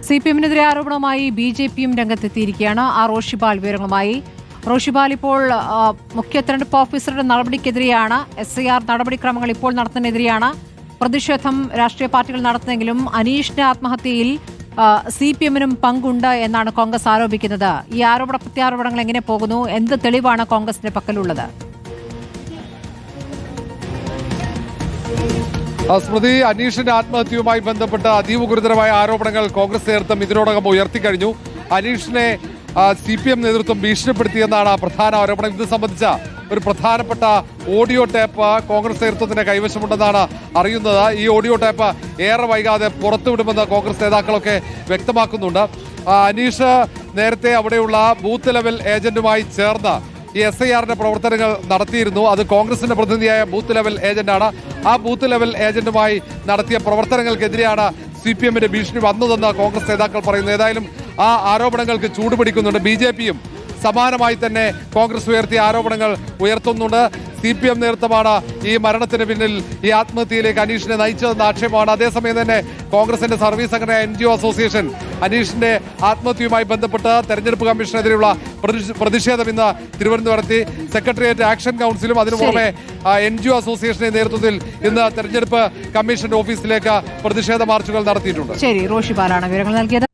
CPM-നെതിരെ ആരോപണവുമായി BJP-യും രംഗത്തെത്തിയിരിക്കുകയാണ്. റോഷിപാൽ വിവരങ്ങളുമായി. റോഷിപാൽ, ഇപ്പോൾ മുഖ്യ തെരഞ്ഞെടുപ്പ് ഓഫീസറുടെ നടപടിക്കെതിരെയാണ്, SIR നടപടിക്രമങ്ങൾ ഇപ്പോൾ നടത്തുന്നതിനെതിരെയാണ് പ്രതിഷേധം രാഷ്ട്രീയ പാർട്ടികൾ നടത്തുന്നെങ്കിലും അനീഷിന്റെ ആത്മഹത്യയിൽ CPM-നും പങ്കുണ്ട് എന്നാണ് കോൺഗ്രസ് ആരോപിക്കുന്നത്. ഈ ആരോപണ പ്രത്യാരോപണങ്ങൾ എങ്ങനെ പോകുന്നു? എന്ത് തെളിവാണ് കോൺഗ്രസിന്റെ പക്കലുള്ളത്? സ്മൃതി, അനീഷിന്റെ ആത്മഹത്യയുമായി ബന്ധപ്പെട്ട അതീവ ഗുരുതരമായ ആരോപണങ്ങൾ കോൺഗ്രസ് നേതൃത്വം ഇതിനോടകം ഉയർത്തിക്കഴിഞ്ഞു. അനീഷിനെ CPM നേതൃത്വം ഭീഷണിപ്പെടുത്തിയെന്നാണ് പ്രധാന ആരോപണം. ഇത് സംബന്ധിച്ച ഒരു പ്രധാനപ്പെട്ട ഓഡിയോ ടേപ്പ് കോൺഗ്രസ് നേതൃത്വത്തിന്റെ കൈവശമുണ്ടെന്നാണ് അറിയുന്നത്. ഈ ഓഡിയോ ടേപ്പ് ഏറെ വൈകാതെ പുറത്തുവിടുമെന്ന് കോൺഗ്രസ് നേതാക്കളൊക്കെ വ്യക്തമാക്കുന്നുണ്ട്. അനീഷ് നേരത്തെ അവിടെയുള്ള ബൂത്ത് ലെവൽ ഏജന്റുമായി ചേർന്ന് ഈ SIR-ന്റെ പ്രവർത്തനങ്ങൾ നടത്തിയിരുന്നു. അത് കോൺഗ്രസിന്റെ പ്രതിനിധിയായ ബൂത്ത് ലെവൽ ഏജന്റാണ്. ആ ബൂത്ത് ലെവൽ ഏജന്റുമായി നടത്തിയ പ്രവർത്തനങ്ങൾക്കെതിരെയാണ് CPM-ന്റെ ഭീഷണി വന്നതെന്ന് കോൺഗ്രസ് നേതാക്കൾ പറയുന്നു. ഏതായാലും ആ ആരോപണങ്ങൾക്ക് ചൂടുപിടിക്കുന്നുണ്ട്. BJP-യും സമാനമായി തന്നെ കോൺഗ്രസ് ഉയർത്തിയ ആരോപണങ്ങൾ ഉയർത്തുന്നുണ്ട്. CPM നേതൃത്വമാണ് ഈ മരണത്തിന് പിന്നിൽ, ഈ ആത്മഹത്യയിലേക്ക് അനീഷിനെ നയിച്ചതെന്ന ആക്ഷേപമാണ്. അതേസമയം തന്നെ കോൺഗ്രസിന്റെ സർവീസ് സംഘടന NGO അസോസിയേഷൻ അനീഷിന്റെ ആത്മഹത്യയുമായി ബന്ധപ്പെട്ട് തെരഞ്ഞെടുപ്പ് കമ്മീഷനെതിരെയുള്ള പ്രതിഷേധം ഇന്ന് തിരുവനന്തപുരത്ത് സെക്രട്ടേറിയറ്റ് ആക്ഷൻ കൗൺസിലും അതിനു പുറമെ NGO അസോസിയേഷന്റെ നേതൃത്വത്തിൽ ഇന്ന് തെരഞ്ഞെടുപ്പ് കമ്മീഷന്റെ ഓഫീസിലേക്ക് പ്രതിഷേധ മാർച്ചുകൾ നടത്തിയിട്ടുണ്ട്. ശരി, റോഷിപാലാണ് വിവരങ്ങൾ നൽകിയത്.